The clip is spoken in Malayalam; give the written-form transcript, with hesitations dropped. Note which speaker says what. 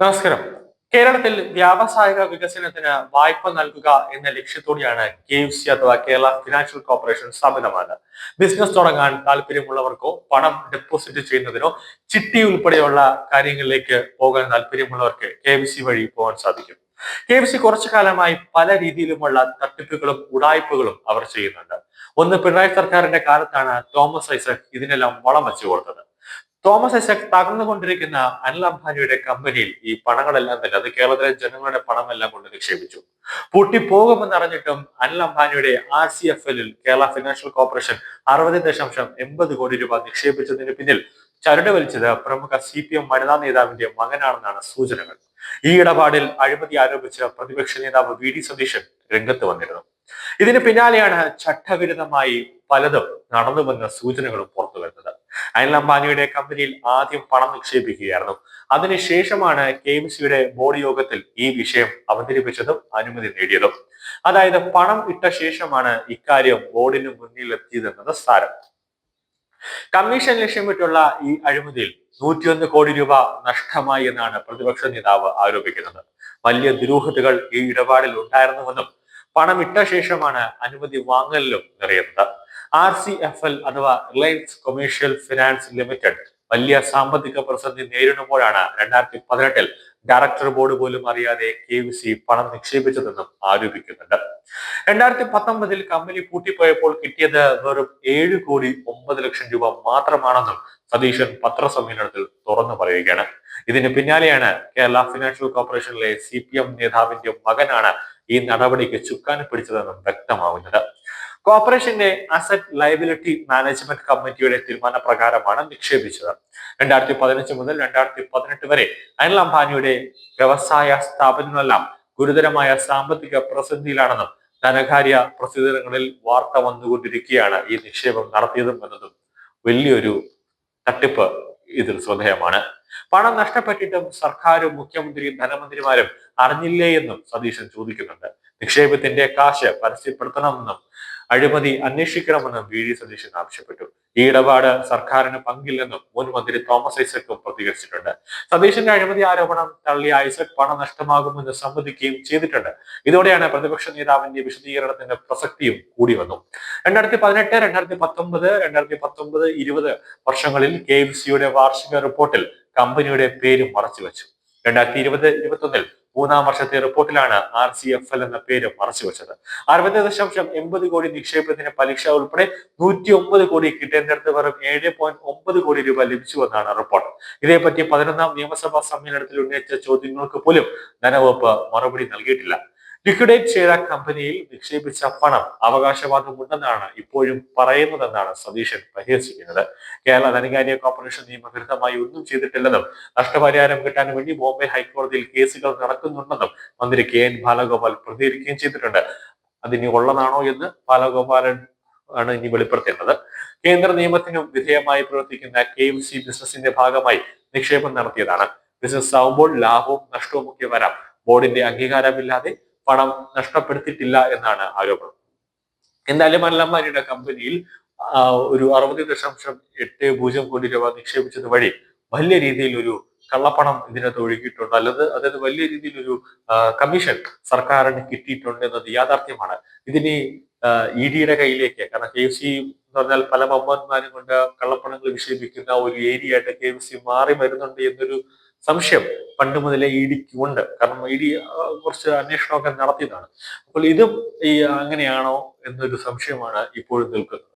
Speaker 1: നമസ്കാരം. കേരളത്തിൽ വ്യാവസായിക വികസനത്തിന് വായ്പ നൽകുക എന്ന ലക്ഷ്യത്തോടെയാണ് KFC അഥവാ കേരള ഫിനാൻഷ്യൽ കോർപ്പറേഷൻ സ്ഥാപിതമായത്. ബിസിനസ് തുടങ്ങാൻ താല്പര്യമുള്ളവർക്കോ പണം ഡെപ്പോസിറ്റ് ചെയ്യുന്നതിനോ ചിട്ടി ഉൾപ്പെടെയുള്ള കാര്യങ്ങളിലേക്ക് പോകാൻ താല്പര്യമുള്ളവർക്ക് KFC വഴി പോകാൻ സാധിക്കും. KFC കുറച്ചു കാലമായി പല രീതിയിലുമുള്ള തട്ടിപ്പുകളും ഉടായ്പകളും അവർ ചെയ്യുന്നുണ്ട്. ഒന്ന് പിണറായി സർക്കാരിന്റെ കാലത്താണ് തോമസ് ഐസക് ഇതിനെല്ലാം വളം വെച്ചു കൊടുത്തത്. തോമസ് ഐസക് തകർന്നുകൊണ്ടിരിക്കുന്ന അനിൽ അംബാനിയുടെ കമ്പനിയിൽ ഈ പണങ്ങളെല്ലാം തന്നെ അത് കേരളത്തിലെ ജനങ്ങളുടെ പണമെല്ലാം കൊണ്ട് നിക്ഷേപിച്ചു. പൂട്ടിപ്പോകുമെന്ന് അറിഞ്ഞിട്ടും അനിൽ അംബാനിയുടെ RCFL കേരള ഫിനാൻഷ്യൽ കോർപ്പറേഷൻ 60.80 കോടി രൂപ നിക്ഷേപിച്ചതിന് പിന്നിൽ ചരട് വലിച്ചത് പ്രമുഖ CPM വനിതാ നേതാവിന്റെ മകനാണെന്നാണ് സൂചനകൾ. ഈ ഇടപാടിൽ അഴിമതി ആരോപിച്ച് പ്രതിപക്ഷ നേതാവ് VD സതീശൻ രംഗത്ത് വന്നിരുന്നു. ഇതിന് പിന്നാലെയാണ് ചട്ടവിരുദ്ധമായി പലതും നടന്നുവെന്ന സൂചനകളും പുറത്തു വരുന്നത്. അനിൽ അംബാനിയുടെ കമ്പനിയിൽ ആദ്യം പണം നിക്ഷേപിക്കുകയായിരുന്നു. അതിനുശേഷമാണ് KMCയുടെ ബോർഡ് യോഗത്തിൽ ഈ വിഷയം അവതരിപ്പിച്ചതും അനുമതി നേടിയതും. അതായത് പണം ഇട്ട ശേഷമാണ് ഇക്കാര്യം ബോർഡിന് മുന്നിൽ എത്തിയതെന്നത് സാരം. കമ്മീഷൻ ലക്ഷ്യമിട്ടുള്ള ഈ അഴിമതിയിൽ 101 കോടി രൂപ നഷ്ടമായി എന്നാണ് പ്രതിപക്ഷ നേതാവ് ആരോപിക്കുന്നത്. വലിയ ദുരൂഹതകൾ ഈ ഇടപാടിൽ ഉണ്ടായിരുന്നുവെന്നും പണം ഇട്ട ശേഷമാണ് അനുമതി വാങ്ങലിലും നിറയുന്നത്. RCFL അഥവാ റിലയൻസ് കൊമേഴ്ഷ്യൽ ഫിനാൻസ് ലിമിറ്റഡ് വലിയ സാമ്പത്തിക പ്രതിസന്ധി നേരിടുമ്പോഴാണ് 2018 ഡയറക്ടർ ബോർഡ് പോലും അറിയാതെ KVC പണം നിക്ഷേപിച്ചതെന്നും ആരോപിക്കുന്നുണ്ട്. 2019 കമ്പനി പൂട്ടിപ്പോയപ്പോൾ കിട്ടിയത് വെറും 7,09,00,000 രൂപ മാത്രമാണെന്നും സതീശൻ പത്രസമ്മേളനത്തിൽ തുറന്നു പറയുകയാണ്. ഇതിന് പിന്നാലെയാണ് കേരള ഫിനാൻഷ്യൽ കോർപ്പറേഷനിലെ CPM നേതാവിന്റെ മകനാണ് ഈ നടപടിക്ക് ചുക്കാൻ പിടിച്ചതെന്നും വ്യക്തമാവുന്നത്. കോർപ്പറേഷന്റെ അസറ്റ് ലയബിലിറ്റി മാനേജ്മെന്റ് കമ്മിറ്റിയുടെ തീരുമാനപ്രകാരമാണ് നിക്ഷേപിച്ചത്. 2015 മുതൽ 2018 വരെ അനിൽ അംബാനിയുടെ വ്യവസായ സ്ഥാപനങ്ങളെല്ലാം ഗുരുതരമായ സാമ്പത്തിക പ്രതിസന്ധിയിലാണെന്നും ധനകാര്യ പ്രസിദ്ധീകരണങ്ങളിൽ വാർത്ത വന്നുകൊണ്ടിരിക്കുകയാണ് ഈ നിക്ഷേപം നടത്തിയതും എന്നതും വലിയൊരു തട്ടിപ്പ് ഇതിൽ ശ്രദ്ധേയമാണ്. പണം നഷ്ടപ്പെട്ടിട്ടും സർക്കാരും മുഖ്യമന്ത്രിയും ധനമന്ത്രിമാരും അറിഞ്ഞില്ലേ എന്നും സതീശൻ ചോദിക്കുന്നുണ്ട്. നിക്ഷേപത്തിന്റെ കാശ് പരസ്യപ്പെടുത്തണമെന്നും അഴിമതി അന്വേഷിക്കണമെന്നും VD സതീശൻ ആവശ്യപ്പെട്ടു. ഈ ഇടപാട് സർക്കാരിന് പങ്കില്ലെന്നും മുൻ മന്ത്രി തോമസ് ഐസക്കും പ്രതികരിച്ചിട്ടുണ്ട്. സതീശന്റെ അഴിമതി ആരോപണം തള്ളിയ ഐസക് പണം നഷ്ടമാകുമെന്ന് സമ്മതിക്കുകയും ചെയ്തിട്ടുണ്ട്. ഇതോടെയാണ് പ്രതിപക്ഷ നേതാവിന്റെ വിശദീകരണത്തിന്റെ പ്രസക്തിയും കൂടി വന്നു. 2018, 2019, 2019-20 വർഷങ്ങളിൽ KFCയുടെ വാർഷിക റിപ്പോർട്ടിൽ കമ്പനിയുടെ പേര് മറച്ചുവെച്ചു. 2020-21 മൂന്നാം വർഷത്തെ റിപ്പോർട്ടിലാണ് RCFL എന്ന പേര് മറച്ചുവെച്ചത്. 60.80 കോടി നിക്ഷേപത്തിന് പലിശ ഉൾപ്പെടെ 109 കോടി കിട്ടേണ്ടടുത്ത് വെറും 7.9 കോടി രൂപ ലഭിച്ചുവെന്നാണ് റിപ്പോർട്ട്. ഇതേപ്പറ്റി 11ാം നിയമസഭാ സമ്മേളനത്തിൽ ഉന്നയിച്ച ചോദ്യങ്ങൾക്ക് പോലും ധനവകുപ്പ് മറുപടി നൽകിയിട്ടില്ല. ലിക്വിഡേറ്റ് ചെയ്ത കമ്പനിയിൽ നിക്ഷേപിച്ച പണം അവകാശവാദമുണ്ടെന്നാണ് ഇപ്പോഴും പറയുന്നതെന്നാണ് സതീശൻ പരിഹസിക്കുന്നത്. കേരള ധനകാര്യ കോർപ്പറേഷൻ നിയമവിരുദ്ധമായി ഒന്നും ചെയ്തിട്ടില്ലെന്നും നഷ്ടപരിഹാരം കിട്ടാൻ വേണ്ടി ബോംബെ ഹൈക്കോടതിയിൽ കേസുകൾ നടക്കുന്നുണ്ടെന്നും മന്ത്രി KN ബാലഗോപാൽ പ്രതികരിക്കുകയും ചെയ്തിട്ടുണ്ട്. അതിനി ഉള്ളതാണോ എന്ന് ബാലഗോപാലൻ ആണ് ഇനി വെളിപ്പെടുത്തേണ്ടത്. കേന്ദ്ര നിയമത്തിനും വിധേയമായി പ്രവർത്തിക്കുന്ന KFC ബിസിനസിന്റെ ഭാഗമായി നിക്ഷേപം നടത്തിയതാണ്. ബിസിനസ് ആവുമ്പോൾ ലാഭവും നഷ്ടവും ഒക്കെ വരാം. ബോർഡിന്റെ അംഗീകാരമില്ലാതെ പണം നഷ്ടപ്പെടുത്തിയിട്ടില്ല എന്നാണ് ആരോപണം. എന്തായാലും അനിൽ അംബാനിയുടെ കമ്പനിയിൽ ഒരു 60.80 കോടി രൂപ നിക്ഷേപിച്ചത് വഴി വലിയ രീതിയിൽ ഒരു കള്ളപ്പണം ഇതിനകത്ത് ഒഴുകിയിട്ടുണ്ട്. അതായത് വലിയ രീതിയിൽ ഒരു കമ്മീഷൻ സർക്കാരിന് കിട്ടിയിട്ടുണ്ട് എന്നത് യാഥാർത്ഥ്യമാണ്. ഇതിന് EDയുടെ കയ്യിലേക്ക്, കാരണം KFC എന്ന് പറഞ്ഞാൽ പല വമ്പന്മാരും കൊണ്ട് കള്ളപ്പണങ്ങൾ നിക്ഷേപിക്കുന്ന ഒരു ഏരിയ ആയിട്ട് KFC മാറി വരുന്നുണ്ട് എന്നൊരു സംശയം പണ്ട് മുതലേ EDക്ക് ഉണ്ട്. കാരണം ED കുറച്ച് അന്വേഷണമൊക്കെ നടത്തിയതാണ്. അപ്പോൾ ഇതും അങ്ങനെയാണോ എന്നൊരു സംശയമാണ് ഇപ്പോഴും നിൽക്കുന്നത്.